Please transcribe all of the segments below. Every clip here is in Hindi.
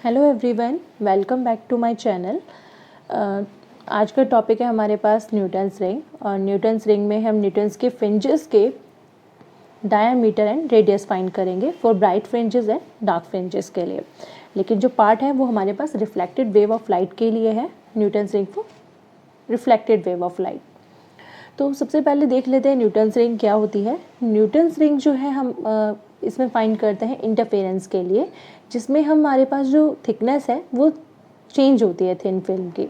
Hello everyone, welcome back to my channel. आज का टॉपिक है हमारे पास न्यूटन्स रिंग। और न्यूटन्स रिंग में हम न्यूटन्स के फ्रिंजेस के डायामीटर एंड रेडियस फाइंड करेंगे for bright fringes and dark fringes के लिए। लेकिन जो पार्ट है वो हमारे पास रिफ्लेक्टेड वेव ऑफ लाइट के लिए है। Newton's ring for reflected wave of light. तो सबसे पहले देख लेते हैं न्यूटन्स रिंग क्या होती है। न्यूटन्स रिंग जो है हम इसमें फाइंड करते हैं इंटरफेरेंस के लिए, जिसमें हमारे पास जो थिकनेस है वो चेंज होती है थिन फिल्म की।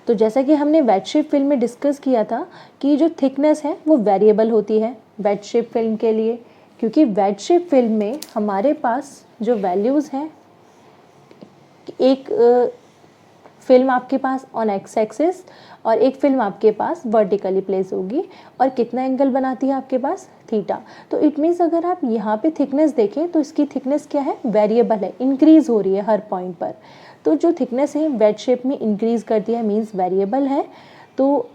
तो जैसा कि हमने वेट शेप फिल्म में डिस्कस किया था कि जो थिकनेस है वो वेरिएबल होती है वेट शेप फिल्म के लिए, क्योंकि वेट शेप फिल्म में हमारे पास जो वैल्यूज़ हैं, एक फिल्म आपके पास ऑन एक्स एक्सिस और एक फिल्म आपके पास वर्टिकली प्लेस होगी और कितना एंगल बनाती है आपके पास थीटा। तो इट मीन्स अगर आप यहाँ पे थिकनेस देखें तो इसकी थिकनेस क्या है, वेरिएबल है, इंक्रीज हो रही है हर पॉइंट पर। तो जो थिकनेस है वेट शेप में इंक्रीज करती है, मीन्स वेरिएबल है। तो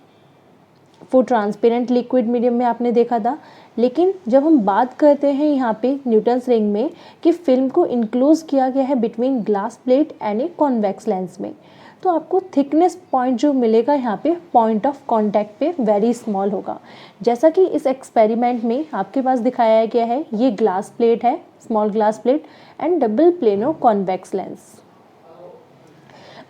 फॉर ट्रांसपेरेंट लिक्विड मीडियम में आपने देखा था। लेकिन जब हम बात करते हैं यहाँ पे न्यूटन्स रिंग में कि फिल्म को इंक्लोज किया गया है between glass plate and a convex lens में, तो आपको थिकनेस पॉइंट जो मिलेगा यहाँ पे पॉइंट ऑफ कांटेक्ट पे वेरी स्मॉल होगा। जैसा कि इस एक्सपेरिमेंट में आपके पास दिखाया गया है, ये ग्लास प्लेट है, small glass plate and double plano convex lens.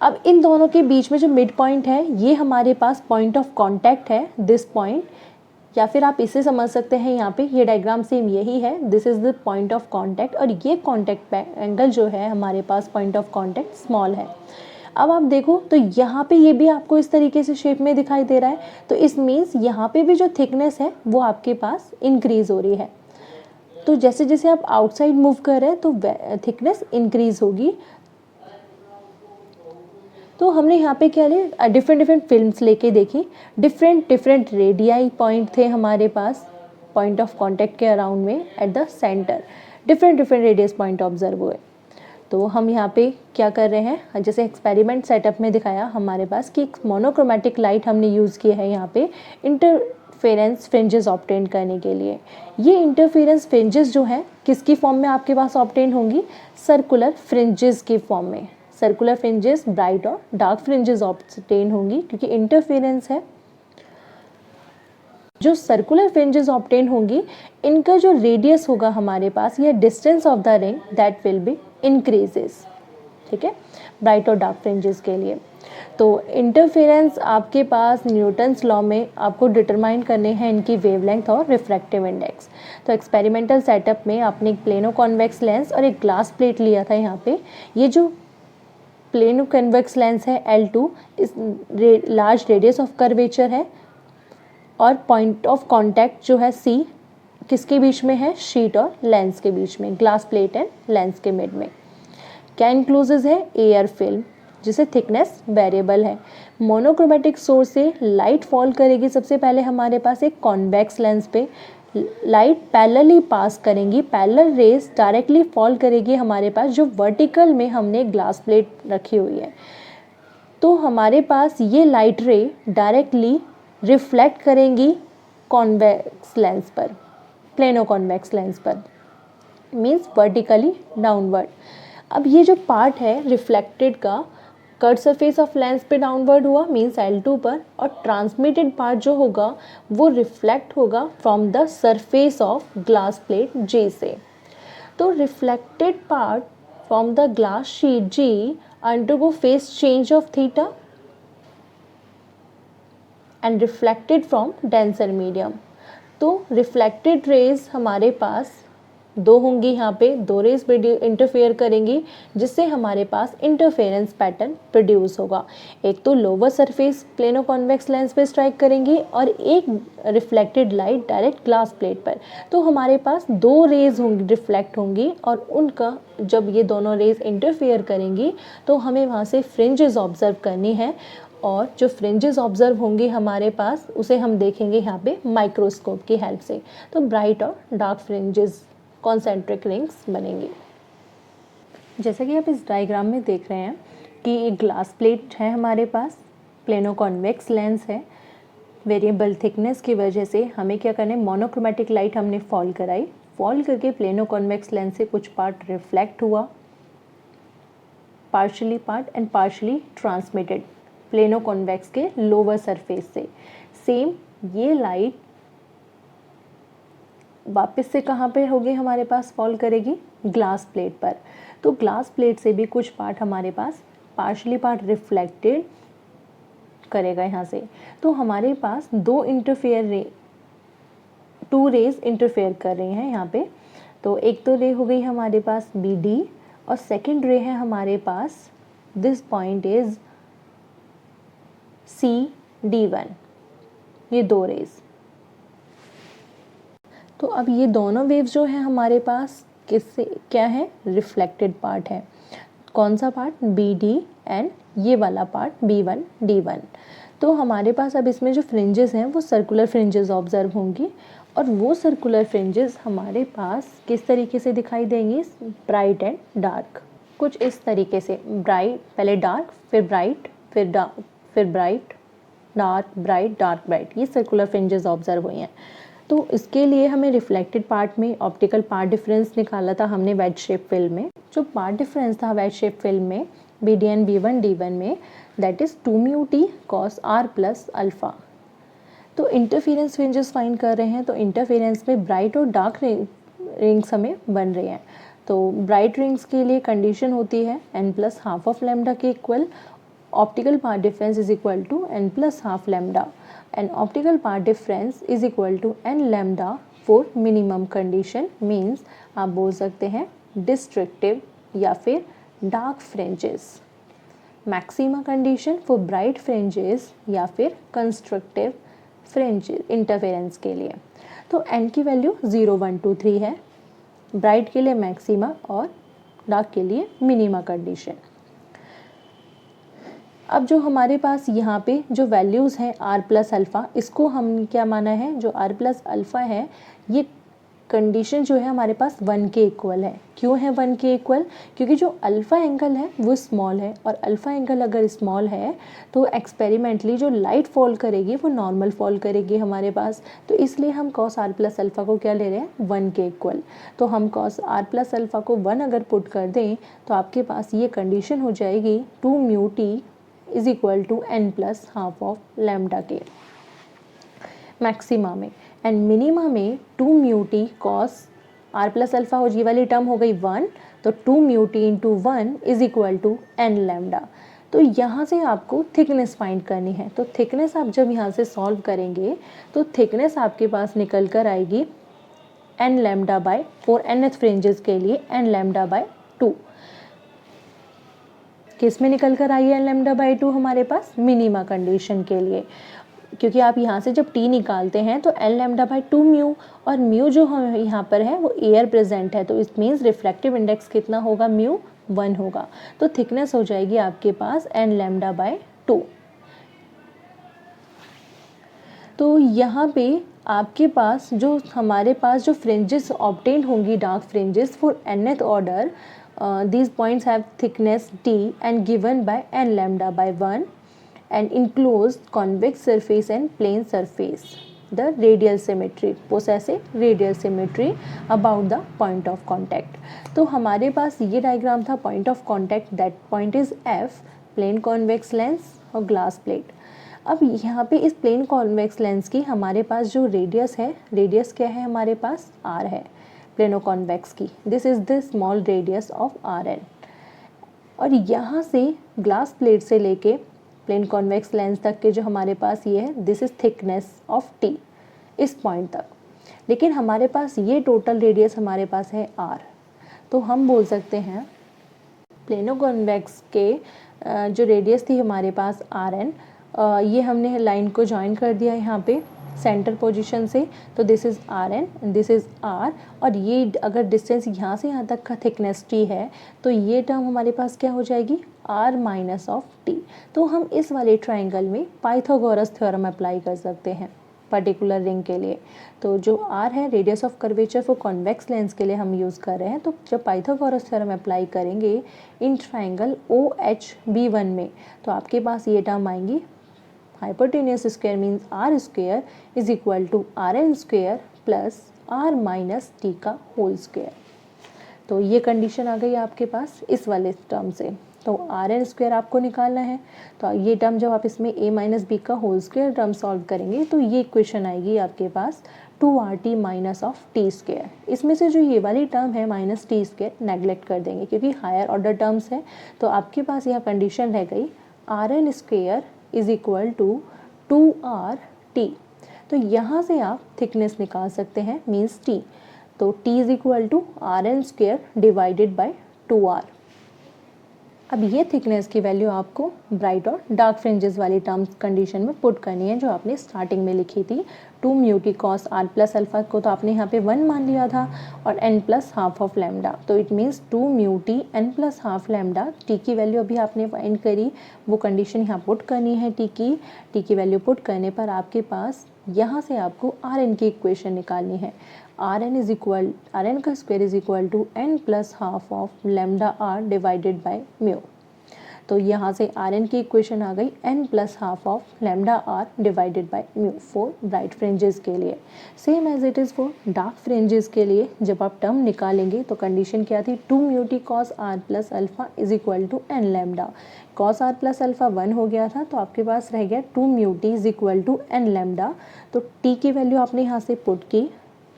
अब इन दोनों के बीच में जो मिड पॉइंट है ये हमारे पास पॉइंट ऑफ कांटेक्ट है, दिस पॉइंट। या फिर आप इसे समझ सकते हैं, यहाँ पे ये डायग्राम सेम यही है, this is the point of contact. और ये कांटेक्ट एंगल जो है हमारे पास पॉइंट ऑफ कांटेक्ट स्मॉल है। अब आप देखो तो यहाँ पे ये भी आपको इस तरीके से शेप में दिखाई दे रहा है। तो इस मीन्स यहाँ पे भी जो थिकनेस है वो आपके पास इंक्रीज हो रही है। तो जैसे जैसे आप आउटसाइड मूव कर रहे हैं तो थिकनेस इंक्रीज होगी। तो हमने यहाँ पे क्या लिया, डिफरेंट डिफरेंट फिल्म्स लेके देखी, डिफरेंट डिफरेंट रेडियाई पॉइंट थे हमारे पास पॉइंट ऑफ कांटेक्ट के अराउंड में at the centre, different different radius point observe हुए। तो हम यहाँ पे क्या कर रहे हैं, जैसे एक्सपेरिमेंट सेटअप में दिखाया हमारे पास कि एक मोनोक्रोमेटिक लाइट हमने यूज़ किया है यहाँ पे इंटरफेरेंस फ्रिंजेस ऑब्टेन करने के लिए। ये इंटरफेरेंस फ्रिंजेस जो है किसकी फॉर्म में आपके पास ऑब्टेन होंगी, सर्कुलर फ्रिंजेस की फॉर्म में। सर्कुलर फ्रिंजेस ब्राइट और डार्क फ्रिंजेस ऑब्टेन होंगी, क्योंकि इंटरफेरेंस है। जो सर्कुलर फ्रिंजेस ऑब्टेन होंगी इनका जो रेडियस होगा हमारे पास, या distance of the ring, that will be increases. ठीक है, ब्राइट और डार्क फ्रिंजेस के लिए। तो इंटरफेरेंस आपके पास न्यूटन्स लॉ में आपको डिटरमाइन करने हैं इनकी वेवलेंथ और रिफ्रैक्टिव इंडेक्स। तो एक्सपेरिमेंटल सेटअप में आपने एक प्लेनो कॉन्वेक्स लेंस और एक ग्लास प्लेट लिया था यहाँ पे। ये जो प्लेनो कॉन्वेक्स लेंस है L2, इस लार्ज रेडियस ऑफ कर्वेचर है, और पॉइंट ऑफ कांटेक्ट जो है C किसके बीच में है, शीट और लेंस के बीच में, ग्लास प्लेट एंड लेंस के मिड में। क्या इंक्लूजेस है, एयर फिल्म, जिसे थिकनेस वेरिएबल है। मोनोक्रोमेटिक सोर्स से लाइट फॉल करेगी सबसे पहले हमारे पास एक कॉन्वेक्स लेंस पे, लाइट पैरेलली पास करेंगी, पैरेलल रेज डायरेक्टली फॉल करेगी हमारे पास जो वर्टिकल में हमने ग्लास प्लेट रखी हुई है। तो हमारे पास ये लाइट रे डायरेक्टली रिफ्लेक्ट करेंगी कॉन्वेक्स लेंस पर, प्लेनो कॉन्वेक्स लेंस पर, मीन्स वर्टिकली डाउनवर्ड। अब ये जो पार्ट है रिफ्लेक्टेड का, कट सरफेस ऑफ लेंस पे डाउनवर्ड हुआ मीन्स L2 पर, और ट्रांसमिटेड पार्ट जो होगा वो रिफ्लेक्ट होगा from the surface of glass plate J से। तो reflected part from the glass sheet G undergo face change of theta and reflected from denser medium. तो रिफ्लेक्टेड रेज हमारे पास दो होंगी, यहाँ पे दो रेज इंटरफेयर करेंगी, जिससे हमारे पास इंटरफेरेंस पैटर्न प्रोड्यूस होगा। एक तो lower surface plano convex lens पे स्ट्राइक करेंगी और एक reflected light direct glass plate पर। तो हमारे पास दो रेज होंगी, रिफ्लेक्ट होंगी, और उनका जब ये दोनों रेज इंटरफेयर करेंगी तो हमें वहाँ से फ्रिंजेस ऑब्जर्व करनी है। और जो फ्रिंजेस ऑब्जर्व होंगी हमारे पास उसे हम देखेंगे यहाँ पे माइक्रोस्कोप की हेल्प से। तो ब्राइट और डार्क फ्रिंजेस कॉन्सेंट्रिक रिंग्स बनेंगी। जैसा कि आप इस डायग्राम में देख रहे हैं कि एक ग्लास प्लेट है हमारे पास, प्लेनो कॉन्वेक्स लेंस है। वेरिएबल थिकनेस की वजह से हमें क्या करना है, मोनोक्रोमेटिक लाइट हमने फॉल कराई, फॉल करके प्लेनो कॉन्वेक्स लेंस से कुछ पार्ट रिफ्लेक्ट हुआ, partially part and partially transmitted plano convex के लोअर सरफेस से। सेम ये लाइट वापस से कहाँ पे होगी हमारे पास फॉल करेगी, ग्लास प्लेट पर। तो ग्लास प्लेट से भी कुछ पार्ट हमारे पास पार्शियली पार्ट रिफ्लेक्टेड करेगा यहाँ से। तो हमारे पास टू रेज इंटरफेयर कर रही हैं यहाँ पे। तो एक तो रे हो गई हमारे पास बी डी, और सेकेंड रे है हमारे पास दिस पॉइंट इज CD1, ये दो रेज। तो अब ये दोनों वेव्स जो हैं हमारे पास किससे क्या है, रिफ्लेक्टेड पार्ट है। कौन सा पार्ट, BD, एंड ये वाला पार्ट B1 D1। तो हमारे पास अब इसमें जो फ्रिंजेस हैं वो सर्कुलर फ्रिंजेस ऑब्जर्व होंगी, और वो सर्कुलर फ्रिंजेस हमारे पास किस तरीके से दिखाई देंगी, ब्राइट एंड डार्क, कुछ इस तरीके से। ब्राइट, पहले डार्क, फिर ब्राइट, फिर डार्क, फिर bright, dark, bright, dark, bright, ये सर्कुलर फ्रिंजेस ऑब्जर्व हुई हैं। तो इसके लिए हमें रिफ्लेक्टेड पार्ट में ऑप्टिकल पार्ट डिफरेंस निकाला था हमने वेज शेप फिल्म में। जो पार्ट डिफरेंस था वेज शेप फिल्म में BD एंड B1 D1 में, that is 2μt cos r plus alpha. तो इंटरफेरेंस फ्रिंजेस फाइंड कर रहे हैं, तो इंटरफेरेंस में ब्राइट और डार्क रिंग्स हमें बन रही हैं। तो ब्राइट रिंग्स के लिए कंडीशन होती है n plus half of lambda के equal, optical path difference is equal to n plus half lambda, and optical path difference is equal to n lambda for minimum condition. Means आप बोल सकते हैं डिस्ट्रक्टिव या फिर dark fringes, maxima condition for bright fringes या फिर कंस्ट्रक्टिव फ्रिंज इंटरफेरेंस के लिए। तो n की वैल्यू 0, 1, 2, 3 है, ब्राइट के लिए मैक्सिमा और डार्क के लिए मिनिमा कंडीशन। अब जो हमारे पास यहाँ पे जो वैल्यूज़ हैं r प्लस अल्फ़ा, इसको हम क्या माना है, जो r प्लस अल्फ़ा है ये कंडीशन जो है हमारे पास 1 के इक्वल है। क्यों है 1 के इक्वल, क्योंकि जो अल्फ़ा एंगल है वो स्मॉल है, और अल्फ़ा एंगल अगर स्मॉल है तो एक्सपेरिमेंटली जो लाइट फॉल करेगी वो नॉर्मल फॉल करेगी हमारे पास। तो इसलिए हम cos r प्लस अल्फ़ा को क्या ले रहे हैं, 1 के इक्वल। तो हम cos r प्लस अल्फ़ा को 1 अगर पुट कर दें तो आपके पास ये कंडीशन हो जाएगी 2μt is equal to n plus half of lambda के मैक्सिमा में, एंड मिनिमा में 2μt cos r plus alpha हो, ये वाली टर्म हो गई 1, तो 2μt into 1 is equal to n lambda. तो यहाँ से आपको थिकनेस फाइंड करनी है। तो थिकनेस आप जब यहाँ से सॉल्व करेंगे तो थिकनेस आपके पास निकल कर आएगी n lambda by 4 nth fringes के लिए n लैम्डा बाय 2। किस में निकल कर आई है n लैम्डा बाय 2, हमारे पास मिनिमा कंडीशन के लिए, क्योंकि आप यहाँ से जब t निकालते हैं तो n लैम्डा बाय 2 म्यू, और म्यू जो हम यहाँ पर है वो एयर प्रेजेंट है, तो इट मीन्स रिफ्रैक्टिव इंडेक्स कितना होगा, म्यू 1 होगा। तो थिकनेस हो जाएगी आपके पास n लैम्डा बाय 2। तो यहाँ पे आपके पास जो हमारे पास जो फ्रिंजेस ऑब्टेन्ड होंगी, dark fringes for nth order, these points have thickness t and given by n lambda by 1 and enclosed convex surface and plane surface. The radial symmetry possess a radial symmetry about the point of contact. तो हमारे पास ये डायग्राम था point of contact, that point is F, plane convex lens और glass plate। अब यहाँ पे इस प्लेन कॉन्वेक्स लेंस की हमारे पास जो रेडियस है, रेडियस क्या है हमारे पास, r है प्लेनो कॉन्वेक्स की। This is the small radius of Rn। और यहाँ से ग्लास प्लेट से लेके प्लेन कॉन्वेक्स लेंस तक के जो हमारे पास ये है, this is thickness of t इस पॉइंट तक। लेकिन हमारे पास ये टोटल रेडियस हमारे पास है r। तो हम बोल सकते हैं प्लेनो कॉन्वेक्स के जो रेडियस थी हमारे पास Rn, ये हमने लाइन को ज्वाइन कर दिया यहाँ पे सेंटर पोजीशन से, तो this is Rn, this is R, और ये अगर डिस्टेंस यहाँ से यहाँ तक का थिकनेस t है तो ये टर्म हमारे पास क्या हो जाएगी, r माइनस ऑफ t। तो हम इस वाले ट्राइंगल में पाइथागोरस थ्योरम अप्लाई कर सकते हैं पर्टिकुलर रिंग के लिए। तो जो r है radius of curvature for convex lens के लिए हम यूज़ कर रहे हैं, तो जब पाइथागोरस थ्योरम अप्लाई करेंगे इन ट्राइंगल OHB1 में, तो आपके पास ये टर्म आएंगी, hypotenuse square means r square is equal to Rn square plus r minus t का होल स्क्वायर। तो ये कंडीशन आ गई आपके पास इस वाले टर्म से। तो तो आर एन स्क्वायर आपको निकालना है। तो ये टर्म जब आप इसमें a माइनस बी का होल स्क्वायर टर्म सॉल्व करेंगे तो ये इक्वेशन आएगी आपके पास 2RT minus of T square. इसमें से जो ये वाली टर्म है माइनस टी स्क्वायर नेगलेक्ट कर देंगे क्योंकि हायर ऑर्डर टर्म्स है। तो आपके पास यह कंडीशन रह गई R N square is equal to 2RT। तो यहाँ से आप थिकनेस निकाल सकते हैं मीन्स टी। तो t is equal to R N square divided by 2R। अब ये थिकनेस की वैल्यू आपको ब्राइट और डार्क फ्रिंजेस वाली टर्म्स कंडीशन में पुट करनी है जो आपने स्टार्टिंग में लिखी थी। 2 mu T cos R plus alpha को तो आपने यहाँ पे 1 मान लिया था और n plus half of lambda. तो it means 2 mu t n plus half lambda. T की वैल्यू अभी आपने फाइंड करी, वो कंडीशन यहाँ पुट करनी है टी की वैल्यू पुट करने पर आपके पास यहाँ से आपको आर एन की इक्वेशन निकालनी है। आर एन का square is equal to n plus half of lambda R divided by mu. तो यहाँ से आर एन की इक्वेशन आ गई n plus half of lambda R divided by mu for bright fringes के लिए। Same as it is for dark fringes के लिए जब आप टर्म निकालेंगे तो कंडीशन क्या थी 2 mu T cos R plus alpha is equal to n lambda. Cos R plus alpha 1 हो गया था तो आपके पास रह गया 2 mu T is equal to n lambda. तो टी की वैल्यू आपने यहाँ से पुट की,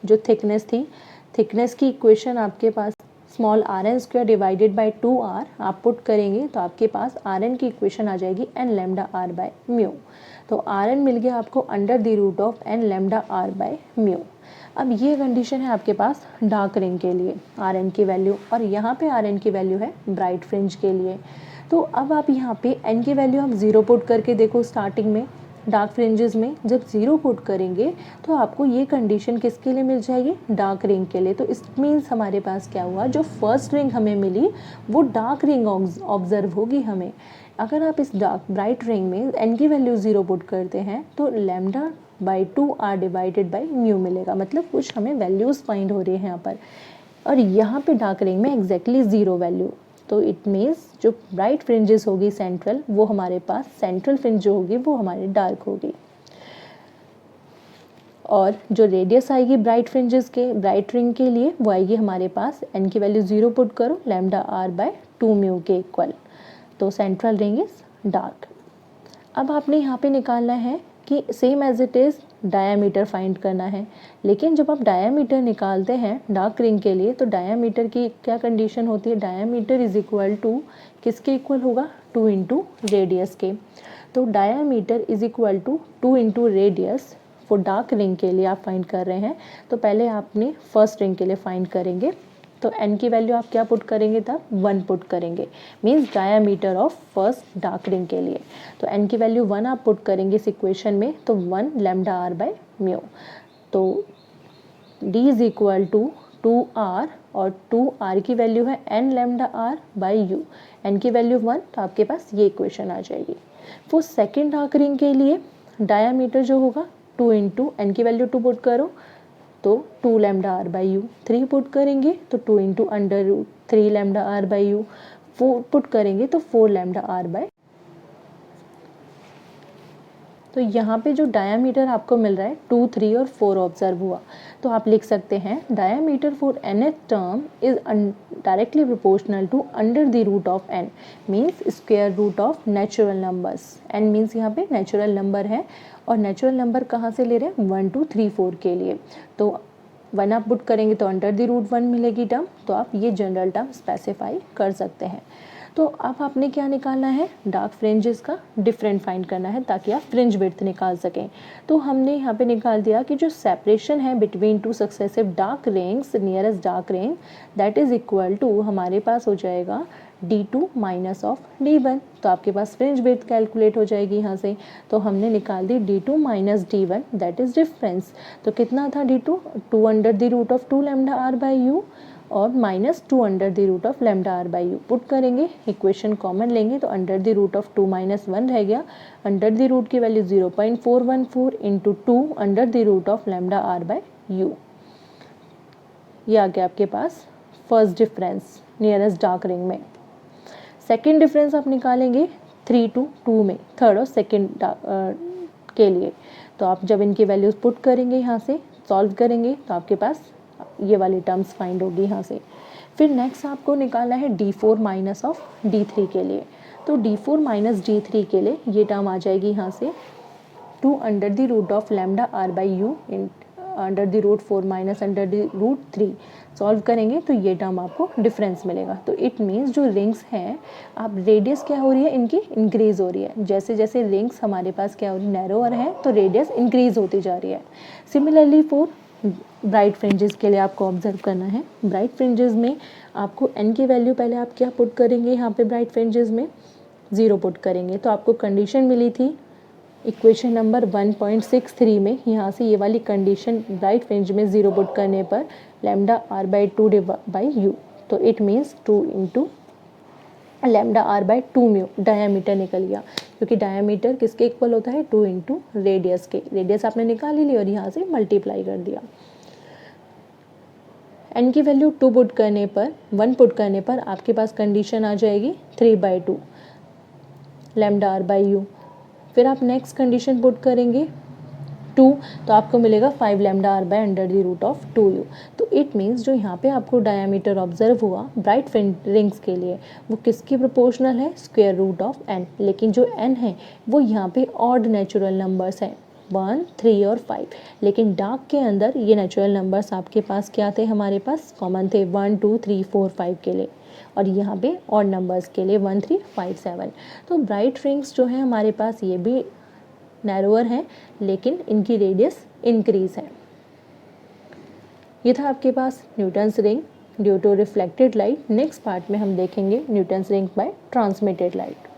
जो थिकनेस थी, थिकनेस की इक्वेशन आपके पास small r N square divided by 2R आप पुट करेंगे तो आपके पास आर एन की इक्वेशन आ जाएगी n lambda are by mu. तो आर एन मिल गया आपको under the root of n lambda are by mu. अब ये कंडीशन है आपके पास डार्क रिंग के लिए आर एन की वैल्यू, और यहाँ पे आर एन की वैल्यू है ब्राइट फ्रिंज के लिए। तो अब आप यहाँ पे n की वैल्यू आप 0 पुट करके देखो स्टार्टिंग में डार्क फ्रिंजेस में जब 0 पुट करेंगे तो आपको ये कंडीशन किसके लिए मिल जाएगी, डार्क रिंग के लिए। तो इस मीन्स हमारे पास क्या हुआ, जो फर्स्ट रिंग हमें मिली वो डार्क रिंग ऑब्जर्व होगी हमें। अगर आप इस डार्क ब्राइट रिंग में n की वैल्यू 0 पुट करते हैं तो lambda by 2R divided by mu मिलेगा, मतलब कुछ हमें वैल्यूज़ फाइंड हो रही है यहाँ पर, और यहाँ पे डार्क रिंग में एग्जैक्टली 0 वैल्यू। तो इट मीन्स जो ब्राइट फ्रिंजेस होगी सेंट्रल, वो हमारे पास सेंट्रल फ्रिंज जो होगी वो हमारी डार्क होगी, और जो रेडियस आएगी ब्राइट फ्रिंजेस के ब्राइट रिंग के लिए वो आएगी हमारे पास n की वैल्यू 0 पुट करो लैम्डा आर बाय 2 म्यू के इक्वल। तो सेंट्रल रिंग इज डार्क। अब आपने यहाँ पे निकालना है कि same as it is diameter find करना है, लेकिन जब आप डायामीटर निकालते हैं डार्क रिंग के लिए तो डायामीटर की क्या कंडीशन होती है, डायामीटर इज इक्वल टू किसके इक्वल होगा, 2 इंटू रेडियस के। तो diameter is equal to 2 into radius for dark ring के लिए आप फाइंड कर रहे हैं। तो पहले आपने फर्स्ट रिंग के लिए फाइंड करेंगे, तो n की वैल्यू आप क्या पुट करेंगे, तब 1 पुट करेंगे, means diameter of first dark ring के लिए। तो n की वैल्यू 1 आप पुट करेंगे इस इक्वेशन में, तो 1 लैम्डा आर बाय म्यू। तो d is equal to 2R और 2R की वैल्यू है n lambda are by U, n की वैल्यू 1, तो आपके पास ये इक्वेशन आ जाएगी। वो सेकेंड डार्क रिंग के लिए डायामीटर जो होगा 2 इंटू n की वैल्यू 2 पुट करो तो 2 lambda are by U, 3 put करेंगे तो 2 into under root 3 lambda are by U, 4 put करेंगे तो 4 लैम्डा आर बाई। तो यहाँ पे जो डायामीटर आपको मिल रहा है 2, 3 और 4 ऑब्जर्व हुआ, तो आप लिख सकते हैं diameter for nth term is directly proportional to under the root of n, means square root of natural numbers. n means यहाँ पे नेचुरल नंबर है, और नेचुरल नंबर कहाँ से ले रहे हैं, 1, 2, 3, 4 के लिए। तो 1 आप पुट करेंगे तो अंडर द रूट 1 मिलेगी टर्म, तो आप ये जनरल टर्म स्पेसिफाई कर सकते हैं। तो अब आपने क्या निकालना है, डार्क फ्रिंजेस का डिफरेंट फाइंड करना है ताकि आप फ्रिंज विड्थ निकाल सकें। तो हमने यहाँ पे निकाल दिया कि जो सेपरेशन है between 2 successive dark rings nearest dark ring that is equal to हमारे पास हो जाएगा d2 माइनस ऑफ d1। तो आपके पास फ्रिंज विड्थ कैलकुलेट हो जाएगी यहाँ से। तो हमने निकाल दी d2 minus d1 that is difference. तो कितना था d2, 2 under the root of 2 lambda are by mu और minus 2 under the root of lambda are by mu put करेंगे, इक्वेशन कॉमन लेंगे तो under the root of 2 minus 1 रह गया, अंडर द रूट की value 0.414 into 2 under the root of lambda are by mu. ये आ गया आपके पास first difference nearest dark ring में। सेकेंड डिफरेंस आप निकालेंगे 3 to 2 में, थर्ड और सेकेंड के लिए। तो आप जब इनकी वैल्यूज पुट करेंगे यहाँ से सॉल्व करेंगे तो आपके पास ये वाली टर्म्स फाइंड होगी यहाँ से। फिर नेक्स्ट आपको निकालना है d4 माइनस ऑफ d3 के लिए। तो d4 माइनस d3 के लिए ये टर्म आ जाएगी यहाँ से 2 under the root of lambda are by U in under the root 4 minus under the root 3 solve करेंगे तो ये टर्म आपको डिफरेंस मिलेगा। तो इट मीन्स जो रिंग्स हैं आप रेडियस क्या हो रही है इनकी इंक्रीज हो रही है। जैसे जैसे रिंग्स हमारे पास क्या हो रही है नैरोअर है तो रेडियस इंक्रीज होती जा रही है। सिमिलरली फॉर ब्राइट फ्रिंजेस के लिए आपको ऑब्जर्व करना है। ब्राइट फ्रिंजेस में आपको n की वैल्यू पहले आप क्या पुट करेंगे यहाँ पे ब्राइट फ्रिंजेस में 0 पुट करेंगे। तो आपको कंडीशन मिली थी इक्वेशन नंबर 1.63 में, यहाँ से ये वाली कंडीशन ब्राइट फ्रिंज में 0 पुट करने पर lambda are by 2 by mu, तो it means 2 into lambda are by 2 mu diameter निकल गया, क्योंकि डायामीटर किसके इक्वल होता है 2 इंटू रेडियस के। रेडियस आपने निकाल ही ली और यहाँ से मल्टीप्लाई कर दिया। n की वैल्यू 2 पुट करने पर 1 पुट करने पर आपके पास कंडीशन आ जाएगी 3/2 लैम्डा आर बाई यू। फिर आप नेक्स्ट कंडीशन पुट करेंगे 2 तो आपको मिलेगा 5 lambda are by under the root of 2u। तो इट मीन्स जो यहाँ पे आपको डायामीटर ऑब्जर्व हुआ ब्राइट रिंग्स के लिए वो किसकी प्रोपोर्शनल है स्क्वायर रूट ऑफ n, लेकिन जो n है वो यहाँ पे ऑड नेचुरल नंबर्स हैं 1, 3 और 5, लेकिन डार्क के अंदर ये नेचुरल नंबर्स आपके पास क्या थे हमारे पास कॉमन थे 1, 2, 3, 4, 5 के लिए, और यहाँ पे ऑड नंबर्स के लिए 1, 3, 5, 7। तो ब्राइट रिंग्स जो है हमारे पास ये भी नैरोअर हैं लेकिन इनकी रेडियस इंक्रीज है। ये था आपके पास Newton's ring due to reflected light. Next part में हम देखेंगे Newton's ring by transmitted light.